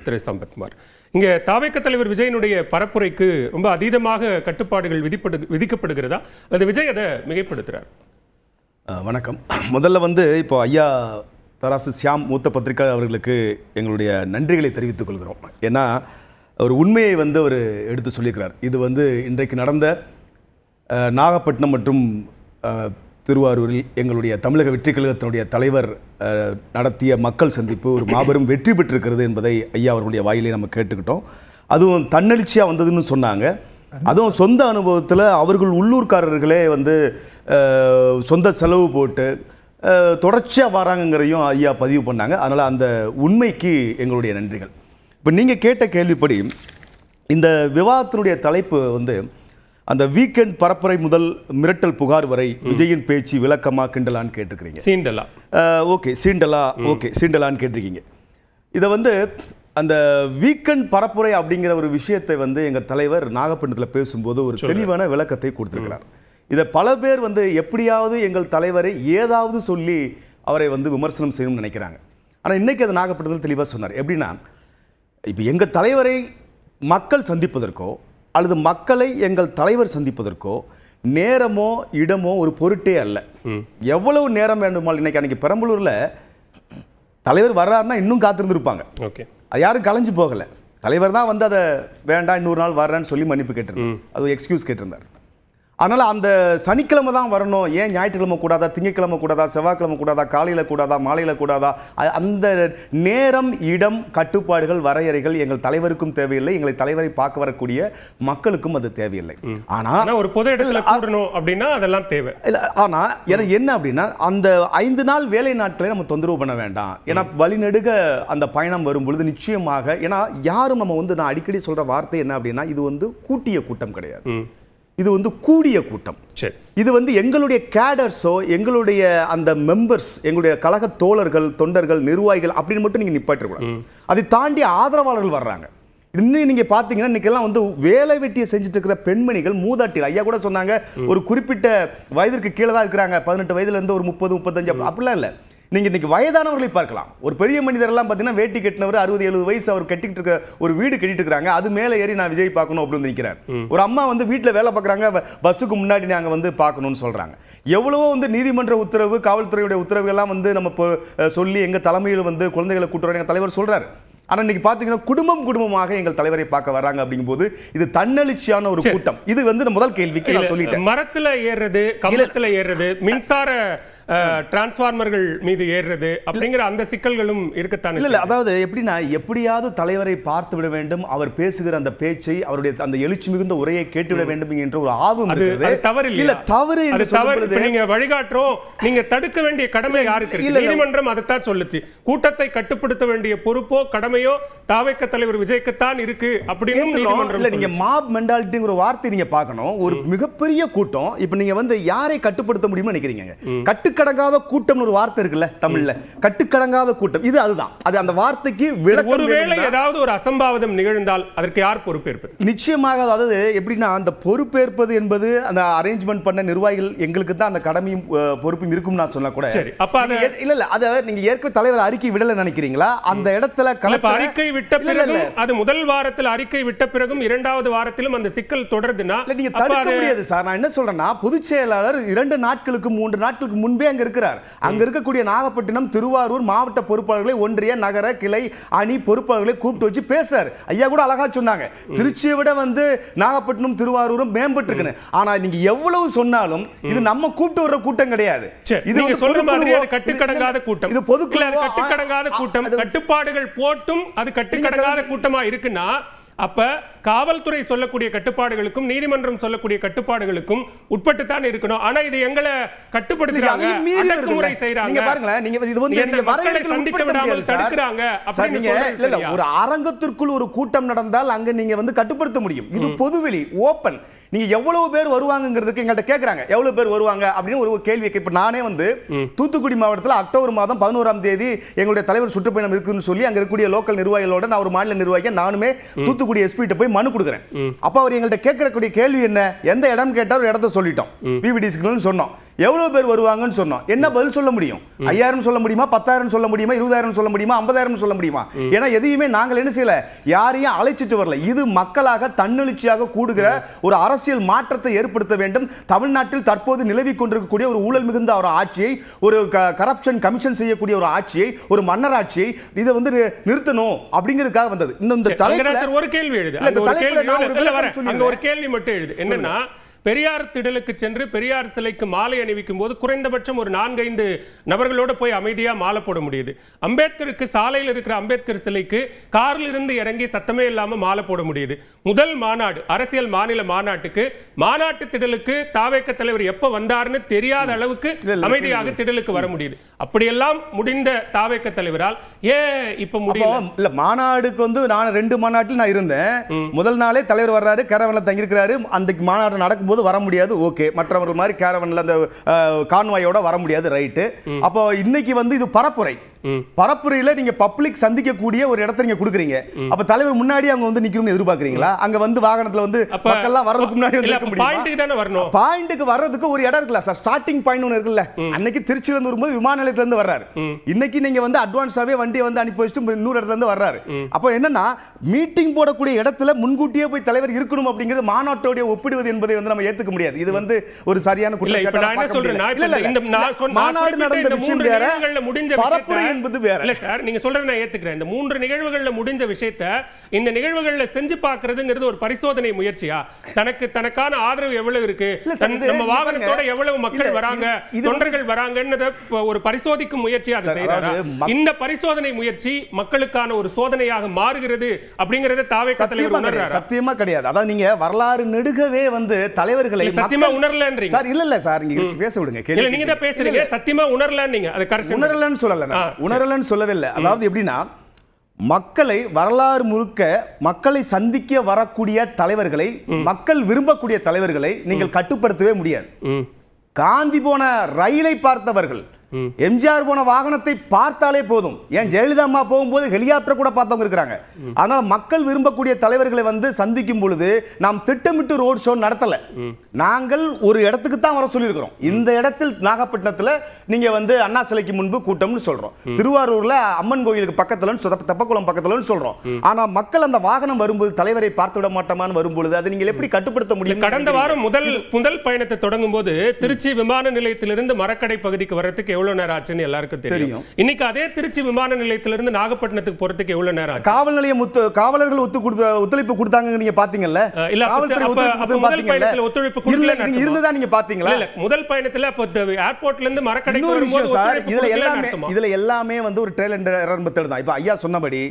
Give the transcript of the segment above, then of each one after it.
திரு சம்பத்குமார், இங்கே தாவேக தலைவர் விஜயனுடைய பரப்புரைக்கு ரொம்ப அதீதமாக கட்டுப்பாடுகள் விதிக்கப்படுகிறதா அல்லது விஜய் அதை மிகைப்படுத்துறார்? வணக்கம். முதல்ல இப்போ ஐயா தராசு சியாம் மூத்த பத்திரிகை அவர்களுக்கு எங்களுடைய நன்றிகளை தெரிவித்துக் கொள்கிறோம். ஏன்னா ஒரு உண்மையை அவர் எடுத்து சொல்லியிருக்கிறார். இது இன்றைக்கு நடந்த நாகப்பட்டினம் மற்றும் திருவாரூரில் எங்களுடைய தமிழக வெற்றி கழகத்தினுடைய தலைவர் நடத்திய மக்கள் சந்திப்பு ஒரு மாபெரும் வெற்றி பெற்றிருக்கிறது என்பதை ஐயா அவர்களுடைய வாயிலே நம்ம கேட்டுக்கிட்டோம். அதுவும் தன்னெழுச்சியாக வந்ததுன்னு சொன்னாங்க. அதுவும் சொந்த அனுபவத்தில் அவர்கள் உள்ளூர்காரர்களே சொந்த செலவு போட்டு தொடர்ச்சியாக வராங்கங்கிறதையும் ஐயா பதிவு பண்ணாங்க. அதனால் அந்த உண்மைக்கு எங்களுடைய நன்றிகள். இப்போ நீங்கள் கேட்ட கேள்விப்படி இந்த விவாதத்தினுடைய தலைப்பு அந்த வீக்கெண்ட் பரப்புரை முதல் மிரட்டல் புகார் வரை விஜயின் பேச்சு விளக்கமா கிண்டலான்னு கேட்டிருக்கிறீங்க. சீண்டலா ஓகே, சீண்டலான்னு கேட்டிருக்கீங்க. இதை அந்த வீக்கெண்ட் பரப்புரை அப்படிங்கிற ஒரு விஷயத்தை எங்கள் தலைவர் நாகப்பட்டினத்தில் பேசும்போது ஒரு தெளிவான விளக்கத்தை கொடுத்துருக்கிறார். இதை பல பேர் எப்படியாவது எங்கள் தலைவரை ஏதாவது சொல்லி அவரை விமர்சனம் செய்யணும்னு நினைக்கிறாங்க. ஆனால் இன்னைக்கு அது நாகப்பட்டினத்தில் தெளிவாக சொன்னார். எப்படின்னா, இப்போ எங்கள் தலைவரை மக்கள் சந்திப்பதற்கோ அல்லது மக்களை எங்கள் தலைவர் சந்திப்பதற்கோ நேரமோ இடமோ ஒரு பொருட்டே அல்ல. எவ்வளவு நேரம் வேண்டுமானால் அன்னைக்கு பெரம்பலூர்ல தலைவர் வர்றாருன்னா இன்னும் காத்திருந்துருப்பாங்க. அது யாரும் கலைஞ்சு போகலை. தலைவர் தான் அதை வேண்டாம் இன்னொரு நாள் வர்றேன்னு சொல்லி மன்னிப்பு கேட்டிருந்தார். அது எக்ஸ்கியூஸ் கேட்டிருந்தார். அதனால் அந்த சனிக்கிழமை தான் வரணும், ஏன் ஞாயிற்றுக்கிழமை கூடாதா, திங்கக்கிழமை கூடாதா, செவ்வாய்க்கிழமை கூடாதா, காலையில் கூடாதா, மாலையில் கூடாதா, அந்த நேரம் இடம் கட்டுப்பாடுகள் வரையறைகள் எங்கள் தலைவருக்கும் தேவையில்லை, எங்களை தலைவரை பார்க்க வரக்கூடிய மக்களுக்கும் அது தேவையில்லை. ஆனால் ஒரு பொது இடத்துல கூடணும் அப்படின்னா அதெல்லாம் தேவை இல்லை. ஆனால் எனக்கு என்ன அப்படின்னா, அந்த 5 நாள் வேலை நாட்களை நம்ம தொந்தரவு பண்ண வேண்டாம். ஏன்னா வழிநெடுக அந்த பயணம் வரும்பொழுது நிச்சயமாக, ஏன்னா யாரும் நம்ம நான் அடிக்கடி சொல்கிற வார்த்தை என்ன அப்படின்னா, இது கூட்டிய கூட்டம் கிடையாது, இது கூடிய கூட்டம். இது எங்களுடைய கேடர்ஸோ எங்களுடைய அந்த மெம்பர்ஸ், எங்களுடைய கழக தோழர்கள், தொண்டர்கள், நிர்வாகிகள் அப்படின்னு மட்டும் நீங்க நிப்பாட்டக்கூடாது. அதை தாண்டி ஆதரவாளர்கள் வர்றாங்க. இன்னும் நீங்க பாத்தீங்கன்னா இன்னைக்கெல்லாம் வேலை வெட்டியை செஞ்சுட்டு இருக்கிற பெண்மணிகள், மூதாட்டிகள், ஐயா கூட சொன்னாங்க, ஒரு குறிப்பிட்ட வயதிற்கு கீழே தான் இருக்கிறாங்க, 18 வயதுல இருந்து ஒரு 30, 35 அப்படிலாம் இல்லை. நீங்க இன்னைக்கு வயதானவர்களை பார்க்கலாம். ஒரு பெரிய மனிதர் எல்லாம் பார்த்தீங்கன்னா வேட்டி கட்டினவர் 60, 70 வயசு அவர் கட்டிட்டு இருக்க ஒரு வீடு கட்டிட்டு இருக்காங்க. அது மேலே ஏறி நான் விஜய் பார்க்கணும் அப்படின்னு நிற்கிறார். ஒரு அம்மா வீட்டில் வேலை பார்க்குறாங்க, பஸ்ஸுக்கு முன்னாடி நாங்கள் பார்க்கணும்னு சொல்றாங்க. எவ்வளவோ நீதிமன்ற உத்தரவு, காவல்துறையுடைய உத்தரவு எல்லாம் நம்ம சொல்லி எங்க தலைமையில் குழந்தைகளை கூட்டுறோம் எங்க தலைவர் சொல்றாரு. ஆனா இன்னைக்கு பாத்தீங்கன்னா குடும்பமாக எங்கள் தலைவரை பார்க்க வராங்க. அப்படிங்கும்போது இது தன்னெழுச்சியான ஒரு கூட்டம். இது முதல் கேள்விக்கு நான் சொல்லிட்டேன். மரத்துல ஏறுறது, கம்பத்துல ஏறுறது, மின்சார டிரான்ஸ்ஃபார்மர்கள் மீது ஏறுறது அப்படிங்கிற அந்த சிக்கல்களும் இருக்கத்தான். இல்ல, அதாவது எப்படின்னா, எப்படியாவது தலைவரை பார்த்து விட வேண்டும், அவர் பேசுகிற அந்த பேச்சை, அவருடைய அந்த எழுச்சி மிகுந்த உரையை கேட்டுவிட வேண்டும் என்ற ஒரு ஆர்வம் இருக்குது. தவறு இல்ல, தவறு என்று சொல்லும்போது நீங்க வழிகாட்டுறோம், நீங்க தடுக்க வேண்டிய கடமை யாருக்கு இருக்கு? நீதிமன்றம் அதைத்தான் சொல்லுச்சு. கூட்டத்தை கட்டுப்படுத்த வேண்டிய பொறுப்போ கடமையோ தாவேக தலைவர் விஜய்க்குத்தான் இருக்கு அப்படின்னு நீதிமன்றம். நீங்க மாப் மெண்டாலிட்டிங்கிற ஒரு வார்த்தை நீங்க பார்க்கணும். ஒரு மிகப்பெரிய கூட்டம், இப்ப நீங்க யாரை கட்டுப்படுத்த முடியும்னு நினைக்கிறீங்க? கட்டுக்கடங்காத கூட்டம் ஒரு வார்த்தை இருக்குல்ல தமிழ்ல, கட்டுக்கடங்காத கூட்டம். இது அதுதான். அது அந்த வார்த்தைக்கு விளக்கம். ஒருவேளை ஏதாவது ஒரு அசம்பாவிதம் நிகழ்ந்தால் அதற்கு யார் பொறுப்பேற்பது? நிச்சயமாக. அதாவது எப்படின்னா, அந்த பொறுப்பேற்பது என்பது அந்த அரேஞ்ச்மெண்ட் பண்ண நிர்வாகிகள், எங்களுக்கு தான் அந்த கடமையும் பொறுப்பும் இருக்கும் நான் சொன்னா கூட. அப்ப இல்ல அத நீங்க ஏற்கனவே தலைவர் அறிக்கை விடல நினைக்கிறீங்களா? அந்த இடத்துல அறிக்கை விட்ட பிறகு, அது முதல் வாரத்தில் அறிக்கை விட்ட பிறகும் 2வது வாரத்திலும் அந்த சிக்கல் தொடருதுன்னா நீங்க தடுக்க முடியாது சார். நான் என்ன சொல்றேன்னா, பொதுச் செயலாளர் 2 நாட்களுக்கு 3 நாட்களுக்கு முன்பே அங்க இருக்கிறார். அங்க இருக்கக்கூடிய நாகப்பட்டினம், திருவாரூர் மாவட்ட பொறுப்பாளர்களை, ஒன்றிய, நகர, கிளை, அணி பொறுப்பாளர்களை கூப்பிட்டு வச்சு பேசார். ஐயா கூட அழகா சொன்னாங்க, திருச்சியை விட நாகப்பட்டினம், திருவாரூரும் மேம்பட்டு இருக்குன்னு. ஆனா நீங்க எவ்வளவு சொன்னாலும் இது நம்ம கூப்பிட்டு வர்ற கூட்டம் கிடையாது. இது நீங்க சொல்ற மாதிரி அது கட்டுக்கடங்காத கூட்டம். இது பொதுக்குழு கட்டுக்கடங்காத கூட்டம். கட்டுப்பாடுகள் போட்டும் அது கட்டுக்கடங்காத கூட்டமா இருக்குன்னா, அப்ப காவல்துறை சொல்லக்கூடிய கட்டுப்பாடுகளுக்கும் நீதிமன்றம் சொல்லக்கூடிய கட்டுப்பாடுகளுக்கும் உட்பட்டுத்தான் இருக்கணும். ஆனா இது எங்களை கட்டுப்படுத்துறாங்க, அடக்குமுறை செய்றாங்க. நீங்க பாருங்களேன், நீங்க இது மக்களை சந்திக்க விடாமல் தடுக்குறாங்க அப்படின்னு. ஒரு அரங்கத்திற்குள் ஒரு கூட்டம் நடந்தால் அங்க நீங்க கட்டுப்படுத்த முடியும். இது பொதுவெளி, ஓபன். நீங்க எவ்வளவு பேர் வருவாங்கிறதுக்கு எங்கள்கிட்ட கேட்கறாங்க, எவ்வளவு பேர் வருவாங்க அப்படின்னு ஒரு கேள்வி. இப்ப நானே தூத்துக்குடி மாவட்டத்தில் அக்டோபர் மாதம் 11ஆம் தேதி எங்களுடைய தலைவர் சுற்றுப்பயணம் இருக்குன்னு சொல்லி அங்க இருக்கக்கூடிய லோக்கல் நிர்வாகிகளோட, நான் ஒரு மாநில நிர்வாகியை, நானுமே தூத்துக்குடி தூத்துக்குடி எஸ்பி கிட்ட போய் மனு கொடுக்குறேன். அப்ப அவர் எங்கள்கிட்ட கேட்கக்கூடிய கேள்வி என்ன, எந்த இடம் கேட்டா ஒரு இடத்த சொல்லிட்டோம், விவிடி சிக்னல்னு சொன்னோம். எவ்வளவு பேர் வருவாங்கன்னு சொன்னோம். என்ன பதில் சொல்ல முடியும்? 5000 சொல்ல முடியுமா, 10000 சொல்ல முடியுமா, 20000 சொல்ல முடியுமா, 50000 சொல்ல முடியுமா? ஏன்னா எதையுமே நாங்கள் என்ன செய்யல, யாரையும் அழைச்சிட்டு வரல. இது மக்களாக தன்னெழுச்சியாக கூடுகிற ஒரு அரசியல் மாற்றத்தை ஏற்படுத்த வேண்டும். தமிழ்நாட்டில் தற்போது நிலவி கொண்டிருக்கக்கூடிய ஒரு ஊழல் மிகுந்த ஒரு ஆட்சியை, ஒரு கரப்ஷன் கமிஷன் செய்யக்கூடிய ஒரு ஆட்சியை, ஒரு மன்னர் ஆட்சியை இதை வந்து நிறுத்தணும் அப்படிங்கிறதுக்காக வந்தது. இன்னும் இந்த தலைப்பில் ஒரு கேள்வி எழுது, ஒரு கேள்வி மட்டும் எழுது. என்னன்னா, பெரியார் திடலுக்கு சென்று பெரியார் சிலைக்கு மாலை அணிவிக்கும் போது குறைந்தபட்சம் ஒரு 4-5 நபர்களோட போய் அமைதியா மாலை போட முடியுது. அம்பேத்கருக்கு சாலையில் இருக்கிற அம்பேத்கர் சிலைக்கு காரில் இருந்து இறங்கி சத்தமே இல்லாம மாலை போட முடியுது. முதல் மாநாடு, அரசியல் மாநில மாநாட்டுக்கு, மாநாட்டு திடலுக்கு தாவேக தலைவர் எப்ப வந்தாருன்னு தெரியாத அளவுக்கு அமைதியாக திடலுக்கு வர முடியுது. அப்படியெல்லாம் முடிந்த தாவேக தலைவரால் ஏன் இப்ப முடியல? இல்ல, மாநாடுக்கு வந்து நான் 2 மாநாட்டில் நான் இருந்தேன். முதல் நாளே தலைவர் வர்றாரு, கேரவன்ல தங்கியிருக்கிறாரு. அந்த மாநாடு நடக்கும் வர முடியாது, ஓகே. மற்றவர்கள் மாதிரி கேரவன்ல அந்த கான்வாயோட வர முடியாது, ரைட். அப்போ இன்னைக்கு வந்து இது பரப்புரை. பரப்புரையில நீங்க பப்ளிக் சந்திக்கக்கூடிய ஒரு இடத்தை நீங்க கொடுக்குறீங்க. அப்ப தலைவர் முன்னாடி அவங்க வந்து நிக்கணும்னு எதிர்பார்க்கறீங்களா? அங்க வந்து வாகனத்துல வந்து மக்கள் எல்லாம் வரதுக்கு முன்னாடி வந்து நிக்க முடியுமா? பாயிண்ட்க்கு தான வரணும். பாயிண்ட்க்கு வர்றதுக்கு ஒரு இடம் இருக்குல்ல சார், ஸ்டார்டிங் பாயிண்ட் ஒன்னு இருக்குல்ல. அன்னைக்கு திருச்சியில இருந்து வரும்போது விமான நிலையத்துல இருந்து வர்றாரு. இன்னைக்கு நீங்க வந்து அட்வான்ஸாவே வண்டியை வந்து அனுப்பி வச்சுட்டு இன்னொரு இடத்துல இருந்து வர்றாரு. அப்போ என்னன்னா, மீட்டிங் போடக்கூடிய இடத்துல முன்கூட்டியே போய் தலைவர் இருக்கணும் அப்படிங்கிறது மாநாட்டோட ஒப்பிடுவது என்பதை வந்து நம்ம ஏத்துக்க முடியாது. இது வந்து ஒரு சரியான குற்றச்சாட்டு. நான் என்ன சொல்றேன்னா, இந்த மாநாடு நடந்த விஷயம் வேற, முடிஞ்ச பரப்புரை என்பது வேற. இல்ல சார், நீங்க சொல்றத நான் ஏத்துக்கிறேன். இந்த 3 நிகழ்வுகள்ல முடிஞ்ச விஷயத்தை இந்த நிகழ்வுகள்ல செஞ்சு பார்க்கிறதுங்கிறது ஒரு பரிசோதனை முயற்சியா? தனக்கான ஆதரவு எவ்வளவு இருக்கு, நம்ம வாகனத்தோட எவ்வளவு மக்கள் வராங்க, தொண்டர்கள் வராங்கன்னு ஒரு பரிசோதிக்கும் முயற்சியா அதை செய்யறாரா? இந்த பரிசோதனை முயற்சி மக்களுக்கான ஒரு சோதனையாக மாறுகிறது அப்படிங்கறத தாவேக தலைவர் உணர்றாரா? சத்தியமா கிடையாது. அதாவது நீங்க வரலாறு நெடுகவே வந்து தலைவர்களை சத்தியமா உணரலன்றீங்க சார். இல்ல சார், நீங்க பேச விடுங்க. இல்ல, நீங்க தான் பேசுறீங்க. சத்தியமா உணரலன்னீங்க. அது கரெக்ட். உணரலன்னு சொல்லல, உணரலன்னு சொல்லவில்லை. அதாவது எப்படின்னா, மக்களை வரலாறு முழுக்க மக்களை சந்திக்க வரக்கூடிய தலைவர்களை, மக்கள் விரும்பக்கூடிய தலைவர்களை நீங்கள் கட்டுப்படுத்தவே முடியாது. காந்தி போன ரயிலை பார்த்தவர்கள், எம்ஜிஆர் போன வாகனத்தை பார்த்தாலே போதும். ஏன் ஜெயலலிதா அம்மா போகும்போது ஹெலிகாப்டர் கூட பார்த்தவங்க இருக்கிறாங்க. அதனால மக்கள் விரும்பக்கூடிய தலைவர்களை வந்து சந்திக்கும் பொழுது நாம் திட்டமிட்டு ரோட் ஷோ நடத்தல. நாங்கள் ஒரு இடத்துக்கு தான் வர சொல்லியிருக்கிறோம். இந்த இடத்தில் நாகப்பட்டினத்தில் நீங்க வந்து அண்ணா சிலைக்கு முன்பு கூட்டம்னு சொல்றோம், திருவாரூர்ல அம்மன் கோயிலுக்கு பக்கத்துல, தெப்பக்குளம் பக்கத்துல சொல்றோம். ஆனா மக்கள் அந்த வாகனம் வரும்போது தலைவரை பார்த்து விட மாட்டோமான்னு வரும்பொழுது அதை நீங்கள் எப்படி கட்டுப்படுத்த முடியும்? கடந்த வாரம் முதல் பயணத்தை தொடங்கும் போது திருச்சி விமான நிலையத்திலிருந்து மரக்கடை பகுதிக்கு வரதுக்கு எவ்வளவு நேரம் ஆச்சுன்னு எல்லாருக்கும் தெரியும். இன்னைக்கு அதே திருச்சி விமான நிலையத்திலிருந்து நாகப்பட்டினத்துக்கு போறதுக்கு எவ்வளவு நேரம் ஆச்சு? காவல் நிலையம் காவலர்கள் ஒத்துழைப்பு கொடுத்தாங்க, நீங்க பாத்தீங்கல்ல? இல்ல, முதல் பயணத்துல ஒத்துழைப்பு கொடுக்கல இருந்ததா நீங்க பாத்தீங்களா? இல்ல, முதல் பயணத்துல ஏர்போர்ட்ல இருந்து மரக்கடைக்கு வரும்போது இதுல எல்லாமே வந்து ஒரு ட்ரையல் அண்ட் எரர் மெத்தட் தான். இப்ப ஐயா சொன்னபடி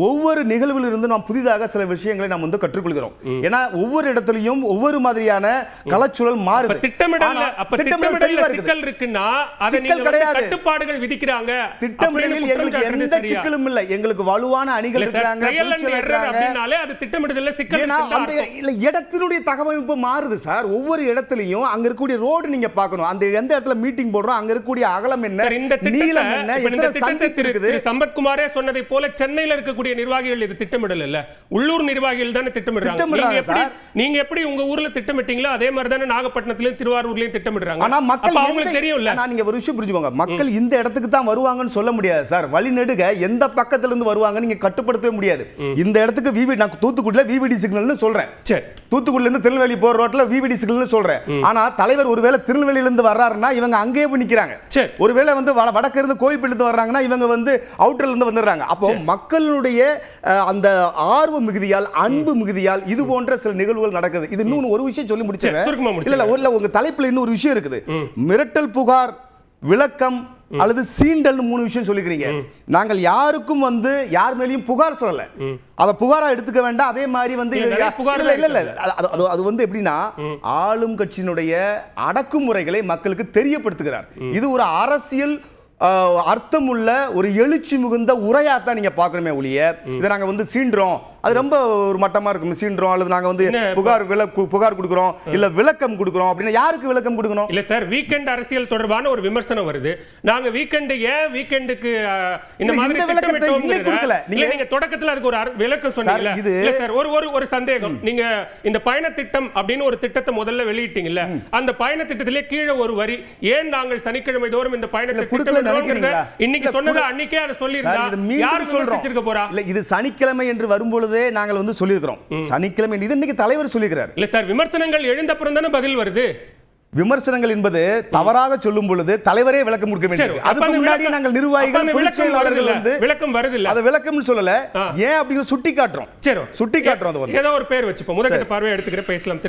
ஒவ்வொரு நிகழ்வில் இருந்து நாம் புதிதாக சில விஷயங்களை நாம் வந்து கற்றுக்கொள்கிறோம். ஏன்னா ஒவ்வொரு இடத்துலயும் ஒவ்வொரு மாதிரியான கலச்சூழல் மாறுது. திட்டமிடல்ல சிக்கல் இருக்குன்னா அதை நீங்க கட்டுப்பாடுகள் விதிக்கிறாங்க. திட்டமிடலில் எங்களுக்கு எந்த சிக்கலும் இல்லை. எங்களுக்கு வலுவான அணிகள் இருக்காங்க. அப்படினாலே அது திட்டமிடல்ல சிக்கல் இல்ல, இடத்தினுடைய தகவமைப்பு மாறுது சார். ஒவ்வொரு இடத்துலயும் அங்க இருக்கக்கூடிய ரோடு நீங்க பார்க்கணும். அந்த எந்த இடத்துல மீட்டிங் போடுறோம் அங்க இருக்கக்கூடிய அகலம் என்ன, நீளம் என்ன, எத்தனை சந்திப்பு இருக்குது. சம்பத்குமாரே சொன்னதை போல சென்னையில இருக்கக்கூடிய நிர்வாகிகள் இது திட்டமிடல் இல்ல, உள்ளூர் நிர்வாகிகள் தானே திட்டமிடுறாங்க. நீங்க எப்படி உங்க ஊர்ல திட்டமிட்டீங்களோ அதே மாதிரி தானே நாகப்பட்டினத்திலயும் திருவாரூர்லயும் திட்டமிடுறாங்க. ஆனா மக்கள் அவங்களுக்கு தெரியும்ல. நீங்க ஒரு விஷயம் புரிஞ்சுக்கோங்க, மக்கள் இந்த இடத்துக்கு தான் வருவாங்கன்னு சொல்ல முடியாது சார். வழிநெடுக எந்த பக்கத்துல இருந்து வருவாங்க நீங்க கட்டுப்படுத்தவே முடியாது. இந்த இடத்துக்கு நான் தூத்துக்குடியில விவிடி சிக்னல்னு சொல்றேன், தூத்துக்குடியில இருந்து திருநெல்வேலி போற ரோட்ல விவிடி சிக்னல்னு சொல்றேன். ஆனா தலைவர் ஒருவேளை திருநெல்வேலியில இருந்து வர்றாருன்னா இவங்க அங்கேயே போய் நிக்கிறாங்க. ஒருவேளை வந்து வடக்கு இருந்து கோயில்பட்டில வர்றாங்கன்னா இவங்க வந்து அவுட்டர்ல இருந்து வந்துடுறாங்க. அப்போ மக்களுடைய அந்த ஆர்வ மிகுதியால், அன்பு மிகுதியால் இது போன்ற சில நிகழ்வுகள் நடக்குது. இது இன்னும் ஒரு விஷயம் சொல்லி முடிச்சேன். இல்ல, உங்க தலைப்புல இன்னொரு விஷயம் இருக்குது. மிரட்டல், புகார், விளக்கம் அல்லது சீண்டல் 3 விஷயம் சொல்லிக்கிறீங்க. நாங்கள் யாருக்கும் வந்து யார் மேலேயும் புகார் சொல்லல, அத புகாரா எடுத்துக்க வேண்டாம். அதே மாதிரி வந்து அது வந்து எப்படின்னா ஆளும் கட்சியினுடைய அடக்குமுறைகளை மக்களுக்கு தெரியப்படுத்துகிறார். இது ஒரு அரசியல் அர்த்தமுள்ள ஒரு எழுச்சி மிகுந்த உரையாத்தான் நீங்க பார்க்கணுமே ஒழிய இதை நாங்க வந்து சீன்றோம் அது ரொம்ப ஒரு மட்டமா இருக்கும், சீன்றோம் அல்லது நாங்க வந்து என்ன புகார் கொடுக்கிறோம் இல்ல விளக்கம் கொடுக்கிறோம் அப்படின்னா யாருக்கு விளக்கம் கொடுக்கணும்? இல்ல சார், வீக்கெண்ட் அரசியல் தொடர்பான ஒரு விமர்சனம் வருது. நாங்க வீக்கெண்ட் ஏன் வீக்கெண்டுக்கு இந்த மாதிரி திட்டமிட்டோம் கொடுக்கல. நீங்க தொடக்கத்துல அதுக்கு ஒரு விளக்கம் சொன்னீங்கல. இல்ல சார், ஒரு சந்தேகம். நீங்க இந்த பயண திட்டம் அப்படின்னு ஒரு திட்டத்தை முதல்ல வெளியிட்டீங்கல்ல, அந்த பயண திட்டத்திலே கீழே ஒரு வரி, ஏன் நாங்கள் சனிக்கிழமை தோறும் இந்த பயணத்தை திட்டமிடுறோம்ங்கறத இன்னைக்கு சொன்னது அன்னைக்கே அதை சொல்லிருந்தா யாரு விமர்சிச்சிருக்க போறா? இல்ல, இது சனிக்கிழமை என்று வரும்பொழுதே நாங்கள் வந்து சொல்லியிருக்கிறோம். சனிக்கிழமை இது இன்னைக்கு தலைவர் சொல்லிக்கிறார். இல்ல சார், விமர்சனங்கள் எழுந்த அப்புறம் தானே பதில் வருது. விமர்சனங்கள் என்பது தவறாக சொல்லும் பொழுது தலைவரே விளக்கம் கொடுக்க வேண்டும். அதுக்கு முன்னாடி நாங்கள் நிர்வாகிகள் பொதுச் செயலாளர்கள் வந்து விளக்கம் வருது இல்ல, அது விளக்கம்னு சொல்லல, ஏன் அப்படிங்கறது சுட்டி காட்டுறோம். சரி, சுட்டி காட்டுறோம். ஏதோ ஒரு பேர் வச்சுப்போம், முதற்கட்ட பார்வை எடுத்துக்கிற பேசலாம்.